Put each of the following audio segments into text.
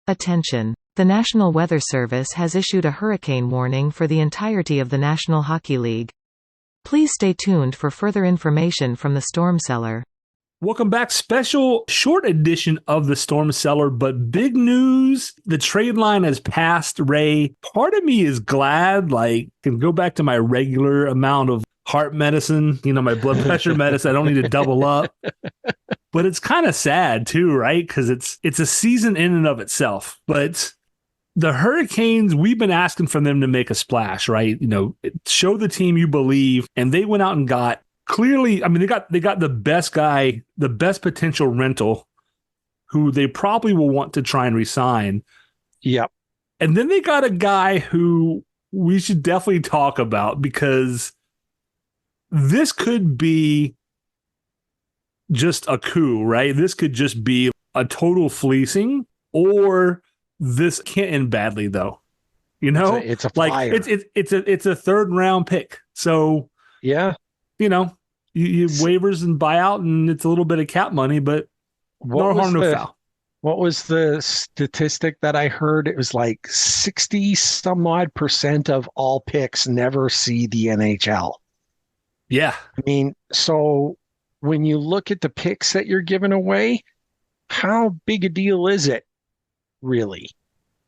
Attention! The National Weather Service has issued a hurricane warning for the entirety of the National Hockey League. Please stay tuned for further information from the Storm Cellar. Welcome back. Special short edition of the Storm Cellar, but big news. The trade line has passed, Ray. Part of me is glad, can go back to my regular amount of heart medicine, my blood pressure medicine. I don't need to double up. But it's kind of sad too, right? Because it's a season in and of itself. But the Hurricanes, we've been asking for them to make a splash, right? Show the team you believe. And they went out and got clearly, they got the best guy, the best potential rental, who they probably will want to try and re-sign. Yep. And then they got a guy who we should definitely talk about, because this could be just a coup, right? This could just be a total fleecing, or this can't end badly, though. It's a flyer. It's a third round pick. So yeah, you waivers and buyout, and it's a little bit of cap money, but no harm, no foul. What was the statistic that I heard? It was like 60 some odd % of all picks never see the NHL. Yeah. So when you look at the picks that you're giving away, how big a deal is it really?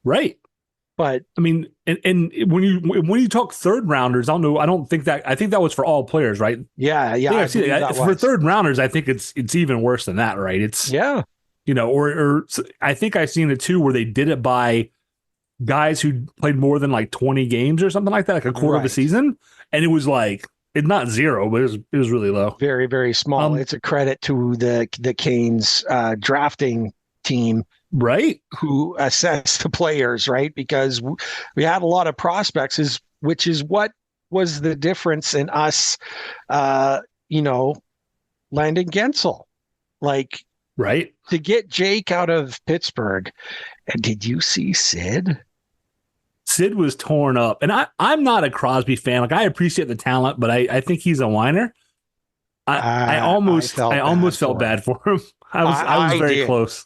Right. But and when you talk third rounders, I think that was for all players, right? Yeah. For third rounders, I think it's even worse than that, right? Or I think I've seen it too, where they did it by guys who played more than 20 games or something like that, like a quarter of a season. And it was it's not zero, but it was really low. Very, very small. It's a credit to the Canes drafting team, right? Who assessed the players, right? Because we had a lot of prospects, which is what was the difference in us, landing Guentzel. Right. To get Jake out of Pittsburgh. And did you see Sid? Sid was torn up. And I'm not a Crosby fan. I appreciate the talent, but I think he's a whiner. I almost felt bad for him. I was very close.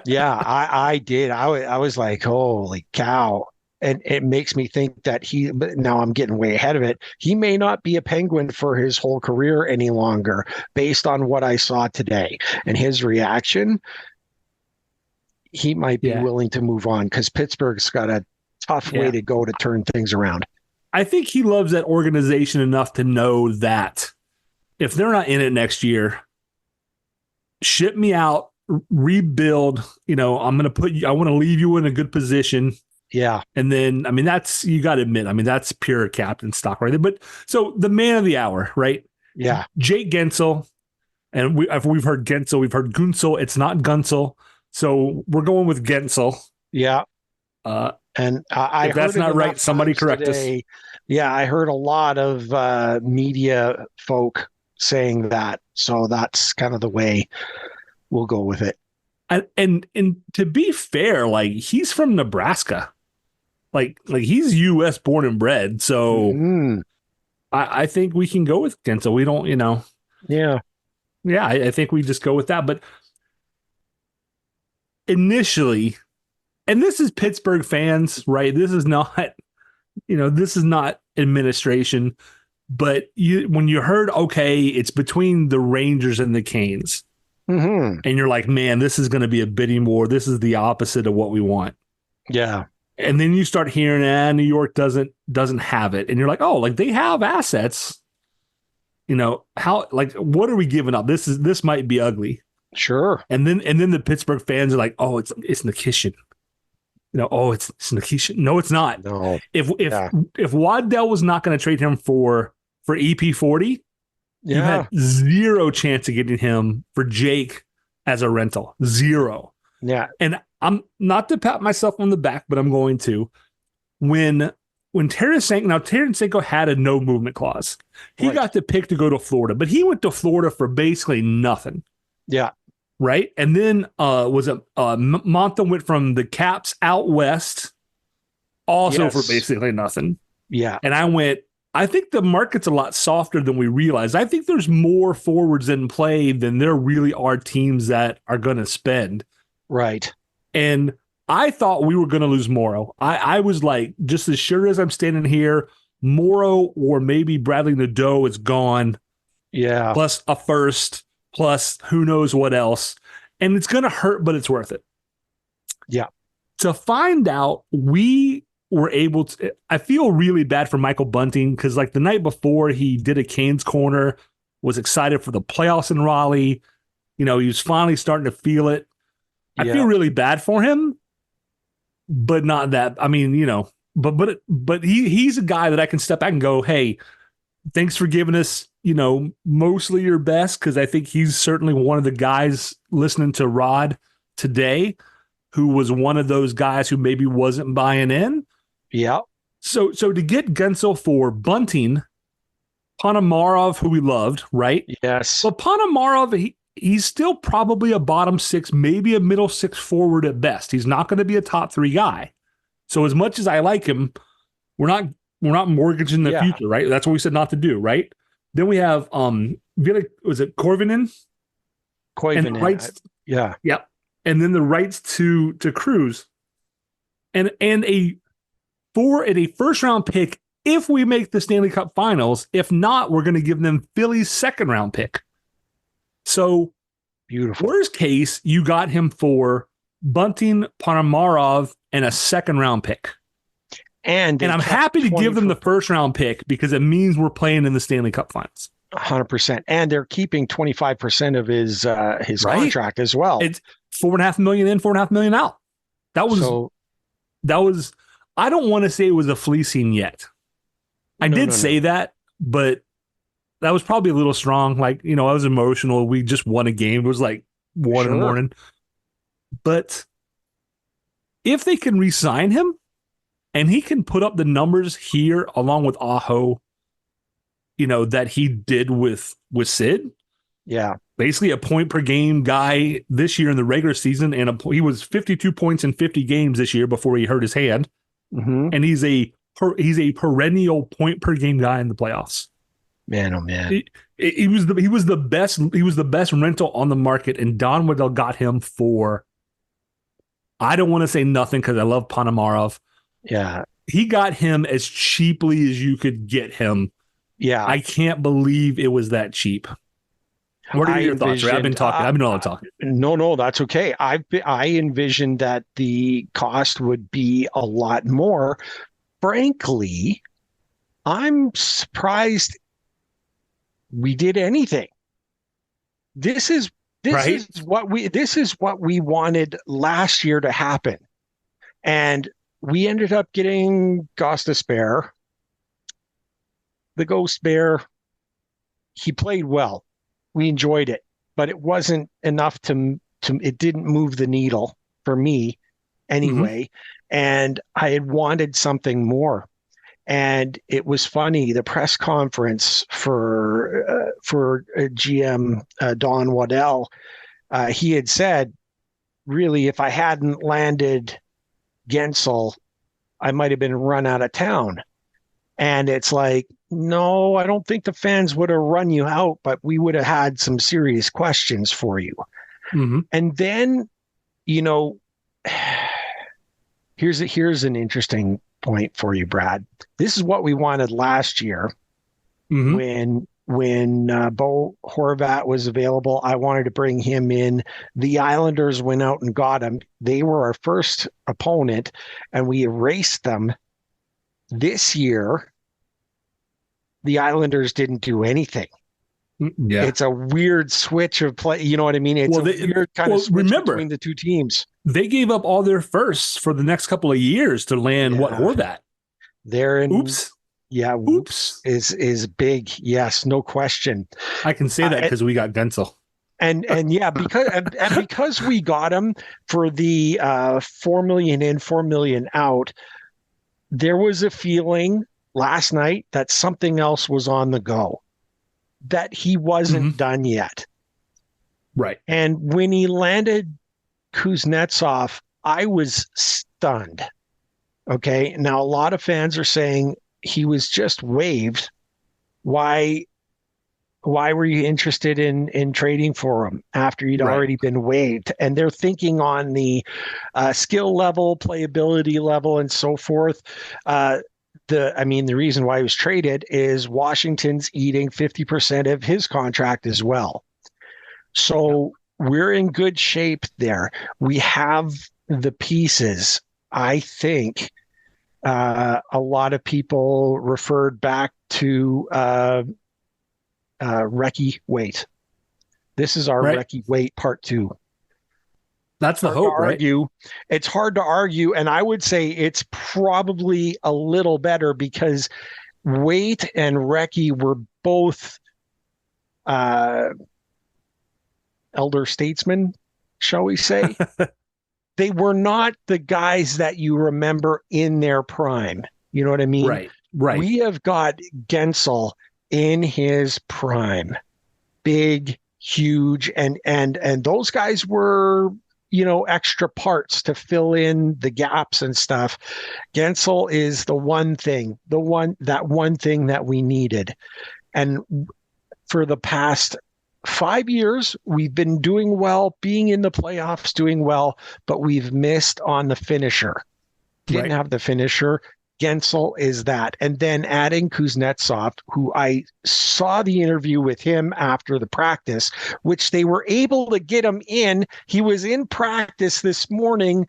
Yeah, I did. I was like, holy cow. And it makes me think that but now I'm getting way ahead of it. He may not be a Penguin for his whole career any longer, based on what I saw today and his reaction. He might be willing to move on, because Pittsburgh's got a tough way to go to turn things around. I think he loves that organization enough to know that if they're not in it next year, ship me out, rebuild. I want to leave you in a good position. Yeah. And then, that's, you got to admit, that's pure captain stock right there. But so the man of the hour, right? Yeah. Jake Guentzel. And we've heard Guentzel, we've heard Guentzel. It's not Guentzel. So we're going with Guentzel. Yeah. And I if that's not right, somebody correct us. Yeah, I heard a lot of media folk saying that. So that's kind of the way we'll go with it. And to be fair, he's from Nebraska. He's U.S. born and bred. So I think we can go with Guentzel. We don't, Yeah. Yeah, I think we just go with that. But initially, and this is Pittsburgh fans, right? This is not, this is not administration. But when you heard, okay, it's between the Rangers and the Canes, and you're like, man, this is going to be a bidding war. This is the opposite of what we want. Yeah. And then you start hearing, New York doesn't have it. And you're like, oh, they have assets. How, what are we giving up? This might be ugly. Sure. And then the Pittsburgh fans are like, oh, it's Nikishin. It's Nikishin. No, it's not. No. If Waddell was not going to trade him for EP40, you had zero chance of getting him for Jake as a rental. Zero. Yeah. And I'm not to pat myself on the back, but I'm going to. When Tarasenko had a no movement clause, he got the pick to go to Florida, but he went to Florida for basically nothing. Yeah. Right. And then Monta went from the Caps out west also for basically nothing. Yeah. And I think the market's a lot softer than we realize. I think there's more forwards in play than there really are teams that are going to spend. Right. And I thought we were going to lose Morrow. I was like, just as sure as I'm standing here, Morrow or maybe Bradley Nadeau is gone, Yeah. plus a first, plus who knows what else. And it's going to hurt, but it's worth it. Yeah. To find out, we were able to. I feel really bad for Michael Bunting because, like, the night before, he did a Canes Corner, was excited for the playoffs in Raleigh. He was finally starting to feel it. I feel really bad for him, but not that. I mean, but he's a guy that I can step back and go, hey, thanks for giving us, mostly your best, because I think he's certainly one of the guys listening to Rod today who was one of those guys who maybe wasn't buying in. Yeah. So to get Guentzel for Bunting, Ponomarov, who we loved, right? Yes. But Ponomarov, he's still probably a bottom six, maybe a middle six forward at best. He's not going to be a top three guy. So as much as I like him, we're not mortgaging the future, right? That's what we said not to do, right? Then we have was it Koivunen? Koivunen. Yeah. Yep. And then the rights to Cruz. And a first round pick if we make the Stanley Cup Finals. If not, we're going to give them Philly's second round pick. So beautiful. Worst case, you got him for Bunting, Ponomarov, and a second round pick. And I'm happy to give them the first round pick because it means we're playing in the Stanley Cup Finals. 100%. And they're keeping 25% of his contract as well. It's $4.5 million in, $4.5 million out. That was, I don't want to say it was a fleecing yet. I did say that, but that was probably a little strong. Like, I was emotional. We just won a game. It was like 1 in the morning. But if they can re-sign him and he can put up the numbers here along with Aho, that he did with Sid. Yeah. Basically a point per game guy this year in the regular season. And he was 52 points in 50 games this year before he hurt his hand. Mm-hmm. And he's a perennial point per game guy in the playoffs. Man, oh man. He was the best rental on the market, and Don Waddell got him for, I don't want to say nothing because I love Ponomarov. Yeah. He got him as cheaply as you could get him. Yeah. I can't believe it was that cheap. What are your thoughts? I've been talking. I've been all talking. No, that's okay. I envisioned that the cost would be a lot more. Frankly, I'm surprised we did anything. This is what we wanted last year to happen. And we ended up getting Ghost Bear. The Ghost Bear, he played well. We enjoyed it, but it wasn't enough it didn't move the needle for me anyway. Mm-hmm. And I had wanted something more. And it was funny, the press conference for GM Don Waddell, he had said, really, if I hadn't landed Guentzel, I might have been run out of town. And it's like, no, I don't think the fans would have run you out, but we would have had some serious questions for you. Mm-hmm. And then, here's an interesting point for you, Brad. This is what we wanted last year. Mm-hmm. When Bo Horvat was available. I wanted to bring him in. The Islanders went out and got him. They were our first opponent, and we erased them. This year, the Islanders didn't do anything. Yeah. It's a weird switch of play. You know what I mean? It's a weird kind of switch between the two teams. They gave up all their firsts for the next couple of years to land Horvat. They're in. Oops. Yeah. Oops is big. Yes, no question. I can say that because we got Guentzel. And yeah, because we got him for the $4 million in, $4 million out, there was a feeling last night that something else was on the go, that he wasn't done yet. Right. And when he landed Kuznetsov, I was stunned. Okay. Now, a lot of fans are saying he was just waived. Why why were you interested in trading for him after he'd Right. already been waived? And they're thinking on the skill level, playability level, and so forth. The reason why he was traded is Washington's eating 50% of his contract as well. So we're in good shape there. We have the pieces. I think a lot of people referred back to Recce Wait. This is our Right. Recce Wait part 2. That's the Hard hope, to right? argue. It's hard to argue, and I would say it's probably a little better because Wait and Recce were both elder statesmen, shall we say. They were not the guys that you remember in their prime. You know what I mean? Right. Right. We have got Guentzel in his prime, big, huge, and those guys were, extra parts to fill in the gaps and stuff. Guentzel is the one thing that we needed. And for the past 5 years, we've been doing well, being in the playoffs, doing well, but we've missed on the finisher. Didn't Right. have the finisher. Guentzel is that. And then adding Kuznetsov, who I saw the interview with him after the practice, which they were able to get him in. He was in practice this morning.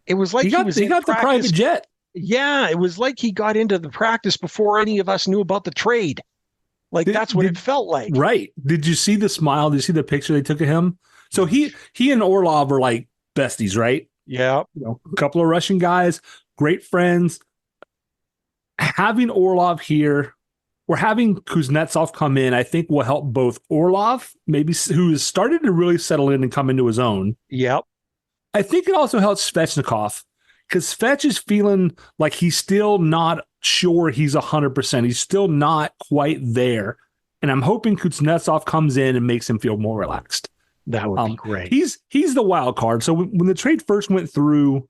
It was like he was in got the practice. private jet. Yeah, it was like he got into the practice before any of us knew about the trade. Like that's what it felt like. Right. Did you see the smile? Did you see the picture they took of him? So he and Orlov are like besties, right? Yeah. A couple of Russian guys, great friends. Having Orlov here or having Kuznetsov come in, I think will help both Orlov, maybe who has started to really settle in and come into his own. Yep. I think it also helps Svechnikov because Svech is feeling like he's still not sure he's 100%. He's still not quite there. And I'm hoping Kuznetsov comes in and makes him feel more relaxed. That would be great. He's the wild card. So when the trade first went through,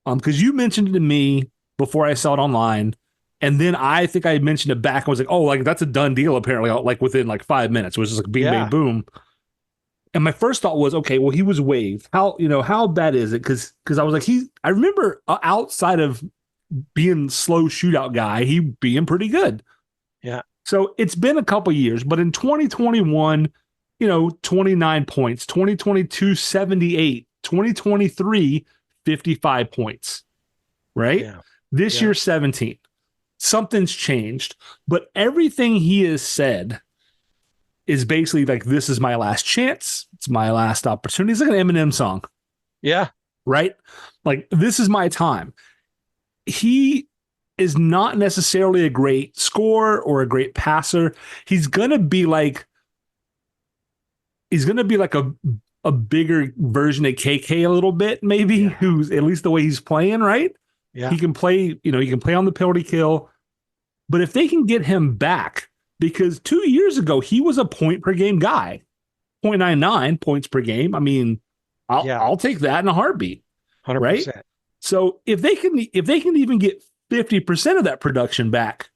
because you mentioned it to me before I saw it online, and then I think I mentioned it back. I was like, oh, like that's a done deal apparently, like within like 5 minutes. It was just like bing, bang, boom. And my first thought was, okay, well, he was waived. How bad is it? Because I was like, I remember outside of being slow shootout guy, he being pretty good. Yeah. So it's been a couple years, but in 2021, 29 points, 2022, 78, 2023, 55 points, right? Yeah. This year, 17. Something's changed, but everything he has said is basically like, this is my last chance. It's my last opportunity. It's like an Eminem song. Yeah. Right? Like, this is my time. He is not necessarily a great scorer or a great passer. He's going to be like a bigger version of KK a little bit, maybe, who's at least the way he's playing, right? Yeah. He can play, he can play on the penalty kill. But if they can get him back, because 2 years ago, he was a point per game guy, 0.99 points per game. I mean, I'll take that in a heartbeat. 100%. Right? So if they can even get 50% of that production back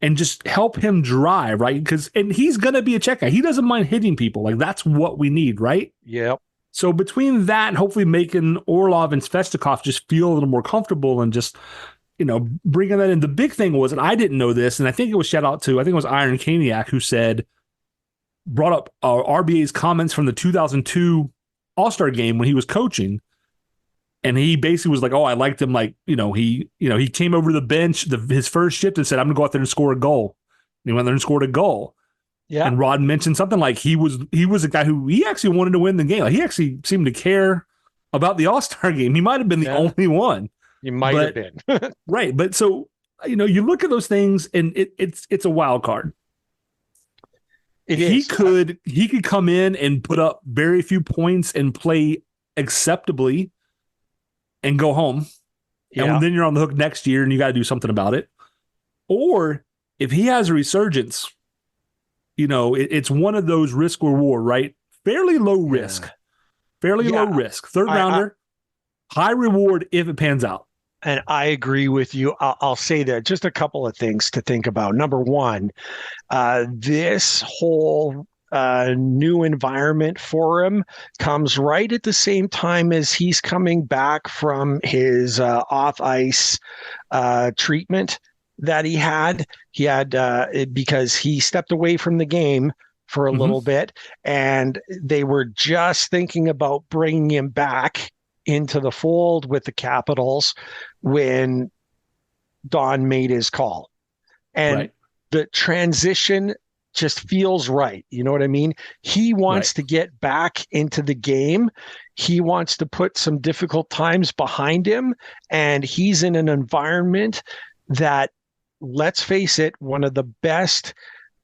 and just help him drive, right? And he's going to be a check guy. He doesn't mind hitting people. Like, that's what we need, right? Yep. So between that and hopefully making Orlov and Svechnikov just feel a little more comfortable and just, bringing that in. The big thing was, and I didn't know this, and I think it was shout out to, I think it was Iron Kaniak who brought up RBA's comments from the 2002 All-Star game when he was coaching. And he basically was like, oh, I liked him. Like, he came over to the bench, his first shift, and said, I'm going to go out there and score a goal. And he went there and scored a goal. Yeah. And Rod mentioned something like he was a guy who he actually wanted to win the game. Like, he actually seemed to care about the All-Star game. He might have been the only one. He might have been. Right. But so, you look at those things and it's a wild card. He could come in and put up very few points and play acceptably and go home. Yeah. And then you're on the hook next year and you got to do something about it. Or if he has a resurgence, it's one of those risk reward, right? Fairly low risk. Low risk. Third rounder, high reward if it pans out. And I agree with you. I'll say that just a couple of things to think about. Number one, this whole new environment for him comes right at the same time as he's coming back from his off ice treatment that he had. He had because he stepped away from the game for a little bit, and they were just thinking about bringing him back into the fold with the Capitals when Don made his call. And the transition just feels right. You know what I mean? He wants to get back into the game. He wants to put some difficult times behind him. And he's in an environment that, let's face it, one of the best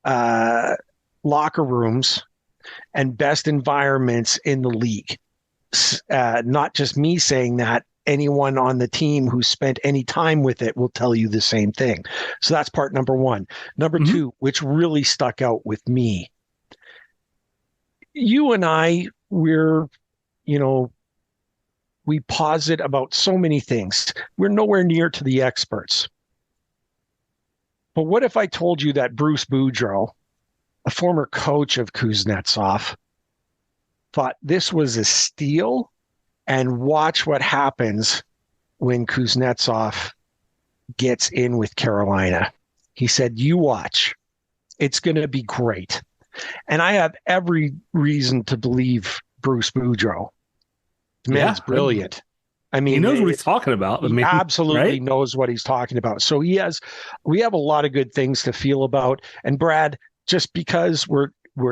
locker rooms and best environments in the league. Not just me saying that. Anyone on the team who spent any time with it will tell you the same thing. So that's part number one. Number two, which really stuck out with me. You and I, we posit about so many things. We're nowhere near to the experts. But what if I told you that Bruce Boudreau, a former coach of Kuznetsov, thought this was a steal, and watch what happens when Kuznetsov gets in with Carolina? He said, you watch. It's going to be great. And I have every reason to believe Bruce Boudreau. The man's brilliant. I mean, he knows what he's talking about. He absolutely knows what he's talking about. So we have a lot of good things to feel about. And Brad, just because we're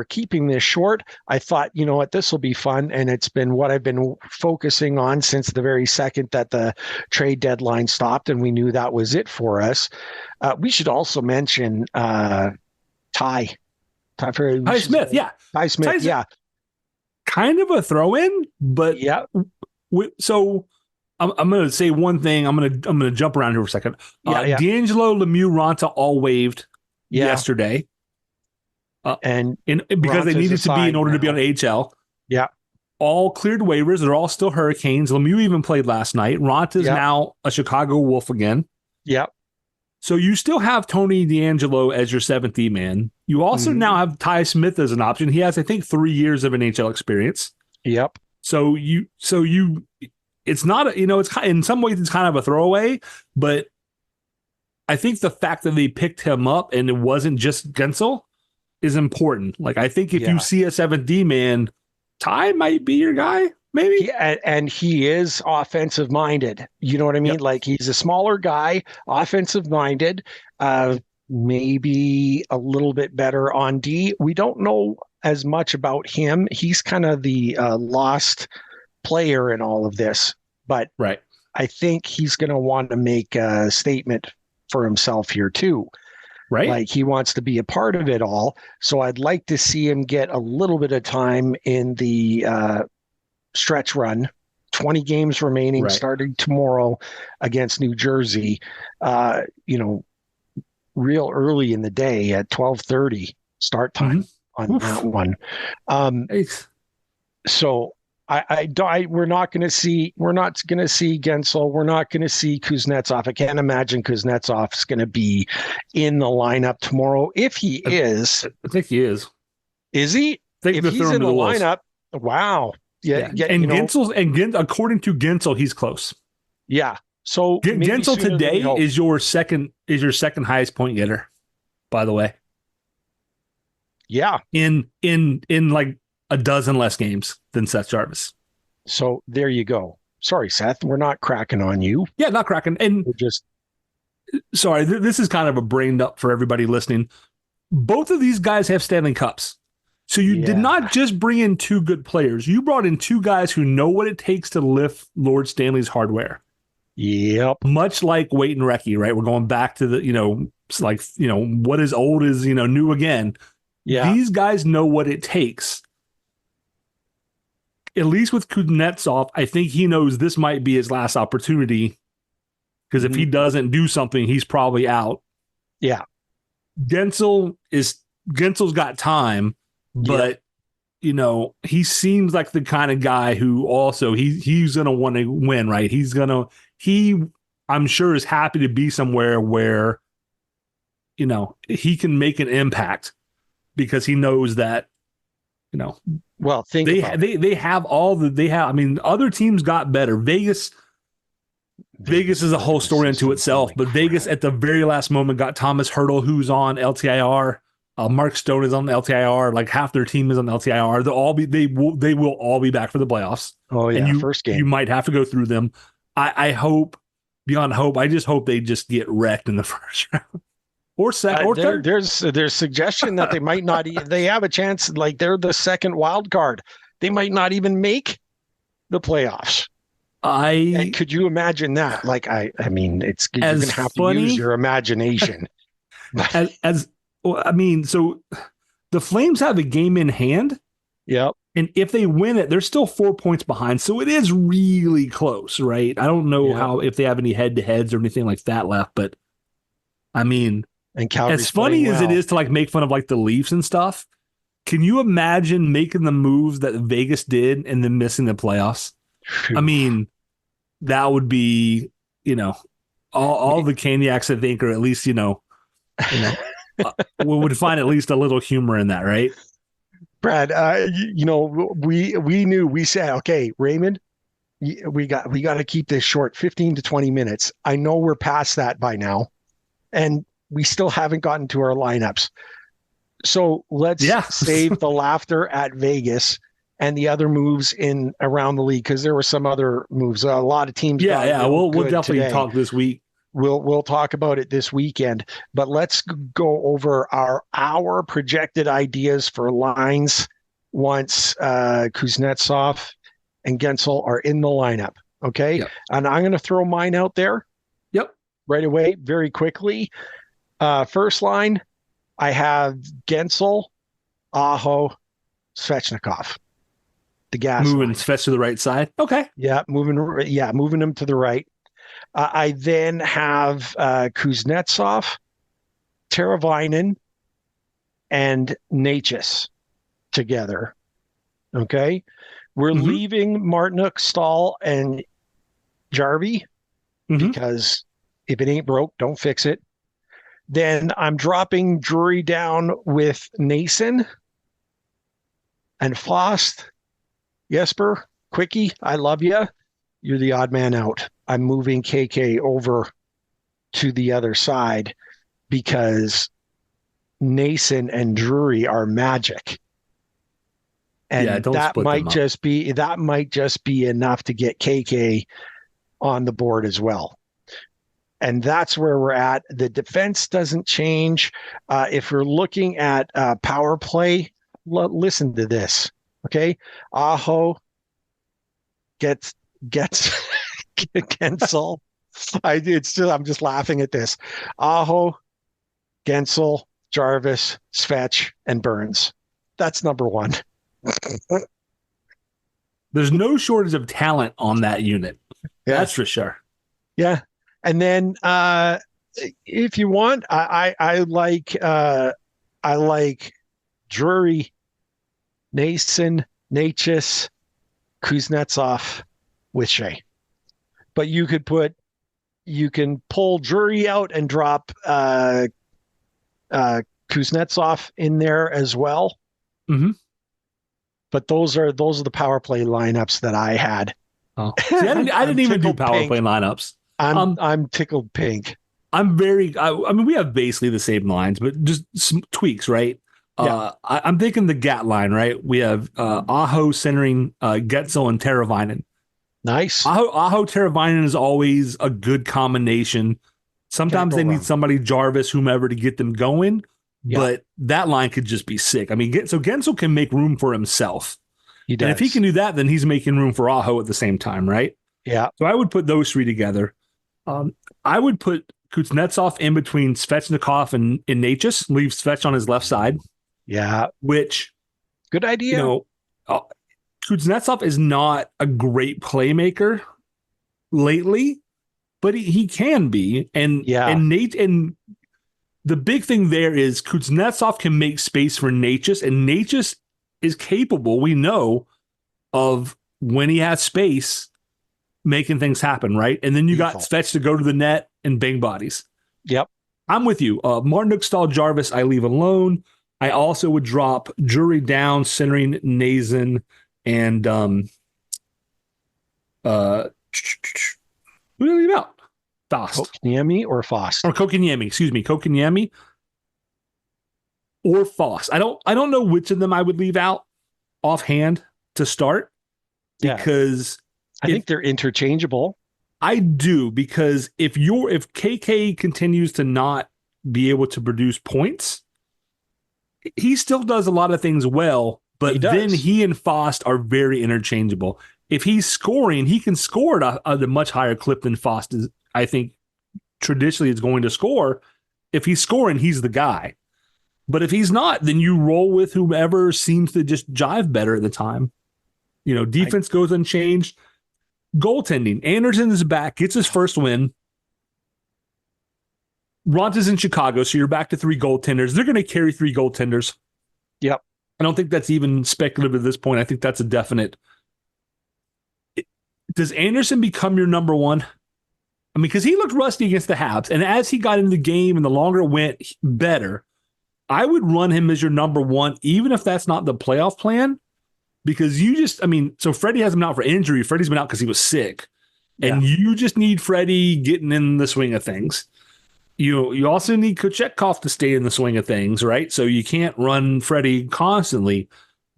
keeping this short, I thought, you know what, this will be fun. And it's been what I've been focusing on since the very second that the trade deadline stopped, and we knew that was it for us. We should also mention Ty Smith. Yeah. Ty Smith. Yeah. Kind of a throw in, but so I'm going to say one thing. I'm going to jump around here for a second. D'Angelo, Lemieux, Raanta all waived yesterday. And because they needed to be in order to be on AHL. Yeah. All cleared waivers. They're all still Hurricanes. Lemieux even played last night. Raanta is now a Chicago Wolf again. Yep. So you still have Tony DeAngelo as your seventh D man. You also now have Ty Smith as an option. He has, I think, 3 years of NHL experience. Yep. So it's not, it's in some ways it's kind of a throwaway, but I think the fact that they picked him up and it wasn't just Guentzel is important. Like, I think if you see a 7D man, Ty might be your guy, maybe. And he is offensive minded. You know what I mean? Yep. Like, he's a smaller guy, offensive minded, maybe a little bit better on D. We don't know as much about him. He's kind of the lost player in all of this, but I think he's going to want to make a statement for himself here too. Right. Like, he wants to be a part of it all. So I'd like to see him get a little bit of time in the stretch run. 20 games remaining, starting tomorrow against New Jersey, real early in the day at 12:30 start time on that one. So we're not going to see Guentzel. We're not going to see Kuznetsov. I can't imagine Kuznetsov is going to be in the lineup tomorrow. If he is, I think he is. Is he? If he's in the lineup, wow. Yeah. And Guentzel's according to Guentzel, he's close. Yeah. So Guentzel today is your second highest point getter, by the way. Yeah. In like a dozen less games than Seth Jarvis. So there you go. Sorry, Seth, we're not cracking on you. Yeah, not cracking. And we're just sorry, this is kind of a brain up for everybody listening. Both of these guys have Stanley Cups. So you did not just bring in two good players. You brought in two guys who know what it takes to lift Lord Stanley's hardware. Yep. Much like Waite and Recchi, right? We're going back to the, what is old is, new again. Yeah. These guys know what it takes. At least with Kuznetsov, I think he knows this might be his last opportunity, because if he doesn't do something, he's probably out. Yeah. Guentzel's got time, but he seems like the kind of guy who also he's going to want to win, right? He I'm sure is happy to be somewhere where, he can make an impact because he knows that, Well, they have I mean, other teams got better. Vegas is a whole story unto itself, but Vegas at the very last moment got Thomas Hurdle, who's on LTIR. Mark Stone is on LTIR. Like half their team is on LTIR. They will all be back for the playoffs. Oh yeah, and first game. You might have to go through them. I hope, beyond hope, I just hope they just get wrecked in the first round or second or third. There's suggestion that they might not. They have a chance. Like they're the second wild card. They might not even make the playoffs. And could you imagine that? Like I mean, you're gonna have to use your imagination. So the Flames have a game in hand. Yep. And if they win it, they're still 4 points behind. So it is really close, right? I don't know if they have any head-to-heads or anything like that left, but I mean, and Calgary's as funny as it is to like make fun of like the Leafs and stuff, can you imagine making the moves that Vegas did and then missing the playoffs? I mean, that would be, all the Caniacs, I think, or at least, we would find at least a little humor in that, right? Brad, we knew, we said, okay, Raymond, we got to keep this short, 15 to 20 minutes. I know we're past that by now, and we still haven't gotten to our lineups. So let's save the laughter at Vegas and the other moves in around the league, because there were some other moves. A lot of teams. We'll definitely talk this week. We'll talk about it this weekend, but let's go over our projected ideas for lines once Kuznetsov and Guentzel are in the lineup. Okay. Yep. And I'm going to throw mine out there. Yep. Right away, very quickly. First line, I have Guentzel, Aho, Svechnikov. The gas moving line. Svech to the right side. Okay. Yeah, moving them to the right. I then have Kuznetsov, Teravainen, and Necas together. Okay. We're leaving Martinook, Stahl, and Jarvie because if it ain't broke, don't fix it. Then I'm dropping Drury down with Nason and Fost. Jesper, Quickie, I love you. You're the odd man out. I'm moving KK over to the other side because Nason and Drury are magic. And that might just be enough to get KK on the board as well. And that's where we're at. The defense doesn't change. If we're looking at power play, listen to this. Okay. Aho gets Guentzel. I'm just laughing at this. Aho, Guentzel, Jarvis, Svech, and Burns. That's number one. There's no shortage of talent on that unit. Yeah. That's for sure. Yeah. And then if you want, I like Drury, Nason, Necas, Kuznetsov with Shea. But you can pull Drury out and drop Kuznetsov in there as well. Mm-hmm. But those are the power play lineups that I had. Oh. See, I didn't even do power play lineups. I'm tickled pink. I mean, we have basically the same lines, but just some tweaks, right? Yeah. I'm thinking the GAT line, right? We have Aho centering Guentzel and Teravainen. Nice. Aho Teravainen is always a good combination. Sometimes they need somebody, Jarvis, whomever, to get them going. Yeah. But that line could just be sick. I mean, so Guentzel can make room for himself. He does. And if he can do that, then he's making room for Aho at the same time, right? Yeah. So I would put those three together. I would put Kuznetsov in between Svechnikov and Necas, leave Svech on his left side. Yeah. Which, good idea. Kuznetsov is not a great playmaker lately, but he can be. And the big thing there is Kuznetsov can make space for Necas, and Necas is capable, we know, of when he has space, making things happen, right? And then you got Svetch to go to the net and bang bodies. Yep. I'm with you. Martin Stahl Jarvis, I leave alone. I also would drop Jury down, centering Nazen, and who do you leave out? Dost. Kokiniemi or Fost? Or Kokiniemi, excuse me. Kokiniemi or Fost. I don't know which of them I would leave out offhand to start, because I think they're interchangeable. I do, because if KK continues to not be able to produce points, he still does a lot of things well, but then he and Fost are very interchangeable. If he's scoring, he can score at a much higher clip than Fost is, I think, traditionally is going to score. If he's scoring, he's the guy. But if he's not, then you roll with whomever seems to just jive better at the time. Defense goes unchanged. Goaltending. Anderson is back, gets his first win. Raanta's in Chicago, so you're back to 3 goaltenders. They're going to carry 3 goaltenders. Yep. I don't think that's even speculative at this point. I think that's a definite. Does Anderson become your number one? I mean, because he looked rusty against the Habs, and as he got into the game and the longer it went, better, I would run him as your number one, even if that's not the playoff plan, because so Freddie has him out for injury. Freddie's been out because he was sick, and you just need Freddie getting in the swing of things. You also need Kochetkov to stay in the swing of things, right? So you can't run Freddie constantly.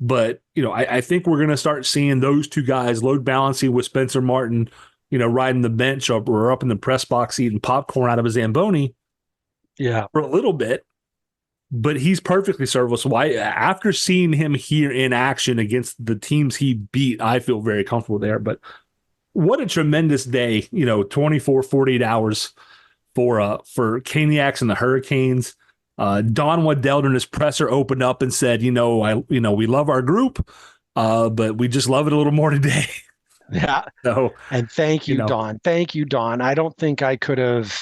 But, I think we're going to start seeing those 2 guys load balancing with Spencer Martin, riding the bench or up in the press box eating popcorn out of a Zamboni for a little bit. But he's perfectly serviceable. After seeing him here in action against the teams he beat, I feel very comfortable there. But what a tremendous day, 24, 48 hours for Caniacs and the Hurricanes. Don Waddell in his presser opened up and said, we love our group, but we just love it a little more today. Yeah. So, and thank you, Don. Thank you, Don. I don't think I could have,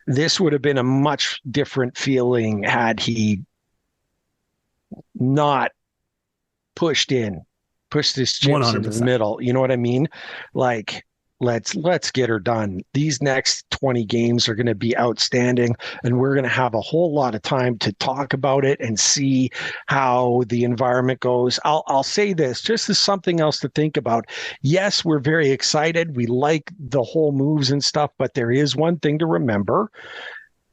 this would have been a much different feeling had he not pushed his chips 100%. into the middle. You know what I mean? Like, let's get her done. These next 20 games are going to be outstanding, and we're going to have a whole lot of time to talk about it and see how the environment goes. I'll say this just as something else to think about. Yes, we're very excited. We like the whole moves and stuff, but there is one thing to remember.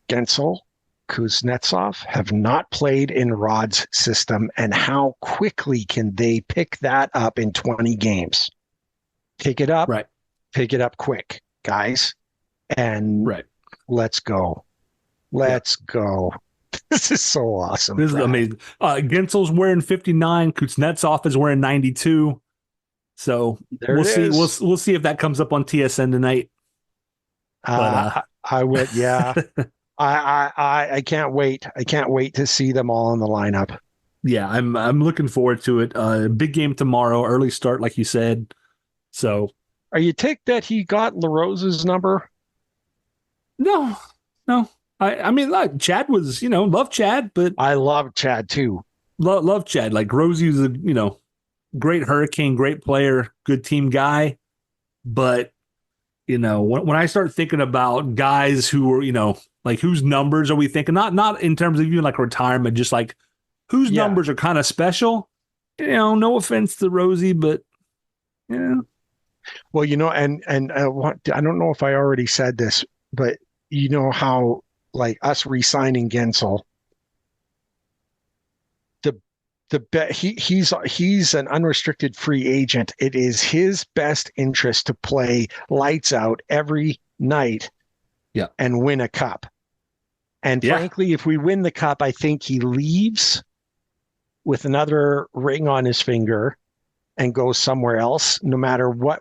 Guentzel, Kuznetsov have not played in Rod's system, and how quickly can they pick that up in 20 games? Pick it up. Right. Pick it up quick, guys, and let's go. Let's go. This is so awesome. This is amazing. Guentzel's wearing 59. Kuznetsov is wearing 92. So we'll see. We'll see if that comes up on TSN tonight. I would. Yeah. I can't wait. I can't wait to see them all in the lineup. Yeah, I'm looking forward to it. Big game tomorrow, early start, like you said. So. Are you ticked that he got LaRose's number? No. I mean, like, Chad was, love Chad, but I love Chad too. Love Chad. Like, Rosie was a, great Hurricane, great player, good team guy. But, when I start thinking about guys who are, like, whose numbers are we thinking? Not in terms of even like retirement, just like whose numbers are kind of special. No offense to Rosie, but yeah. Well, and I don't know if I already said this, but how, like, us re-signing Guentzel, he's an unrestricted free agent. It is his best interest to play lights out every night, and win a cup. And frankly, if we win the cup, I think he leaves with another ring on his finger and go somewhere else, no matter what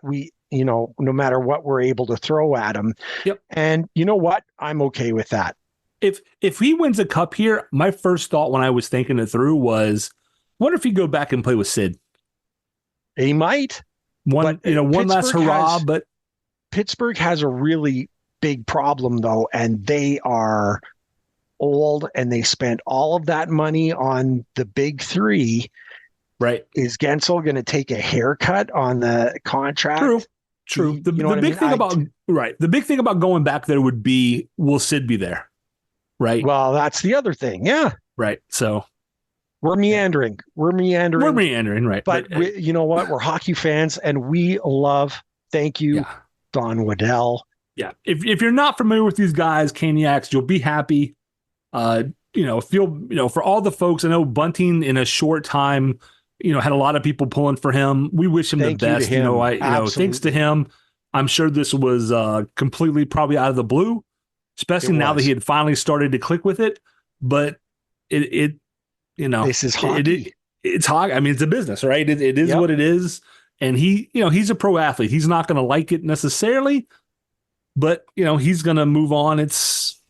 no matter what we're able to throw at him. Yep. And you know what? I'm okay with that. If he wins a cup here, my first thought when I was thinking it through was, wonder if he'd go back and play with Sid. He might. One last hurrah, but Pittsburgh has a really big problem though, and they are old and they spent all of that money on the big 3. Right. Is Guentzel going to take a haircut on the contract? True. True. The what big thing about the big thing about going back there would be, will Sid be there? Right. Well, that's the other thing. Yeah. Right. So we're meandering. We're meandering. Right. But you know what? We're hockey fans, and we love. Thank you, Don Waddell. Yeah. If you're not familiar with these guys, Caniacs, you'll be happy. For all the folks, I know Bunting in a short time, had a lot of people pulling for him. We wish him the best. Thanks to him. I'm sure this was completely probably out of the blue, especially now that he had finally started to click with it. But this is hockey. It's hockey. I mean, it's a business, right? It is what it is. And he's a pro athlete. He's not going to like it necessarily, but he's going to move on. Best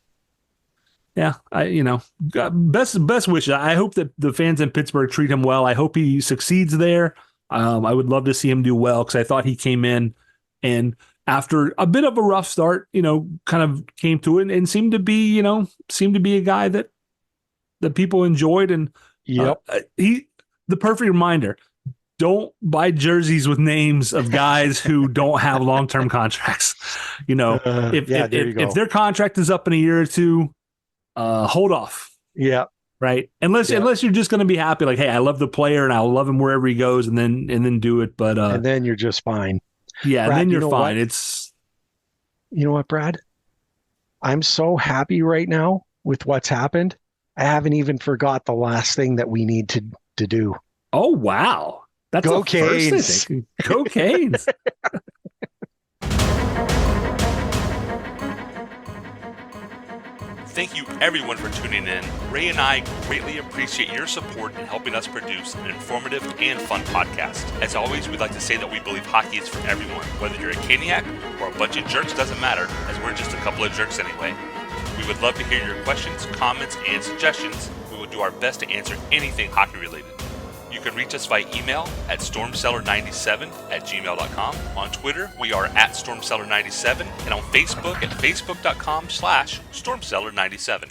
wishes. I hope that the fans in Pittsburgh treat him well. I hope he succeeds there. I would love to see him do well, because I thought he came in and after a bit of a rough start, kind of came to it and seemed to be a guy that people enjoyed. And the perfect reminder: don't buy jerseys with names of guys who don't have long-term contracts. If their contract is up in a year or two, hold off. Yeah. Right. Unless you're just going to be happy, like, hey, I love the player and I'll love him wherever he goes, and then do it. But and then you're just fine. Yeah. Brad, and then you're fine. What? You know what, Brad? I'm so happy right now with what's happened. I haven't even forgot the last thing that we need to do. Oh, wow. That's Go a Canes. First, I think. Go Canes. Thank you, everyone, for tuning in. Ray and I greatly appreciate your support in helping us produce an informative and fun podcast. As always, we'd like to say that we believe hockey is for everyone. Whether you're a Caniac or a bunch of jerks, doesn't matter, as we're just a couple of jerks anyway. We would love to hear your questions, comments, and suggestions. We will do our best to answer anything hockey-related. You can reach us via email at stormcellar97@gmail.com. On Twitter, we are at stormcellar97, and on Facebook at facebook.com/stormcellar97.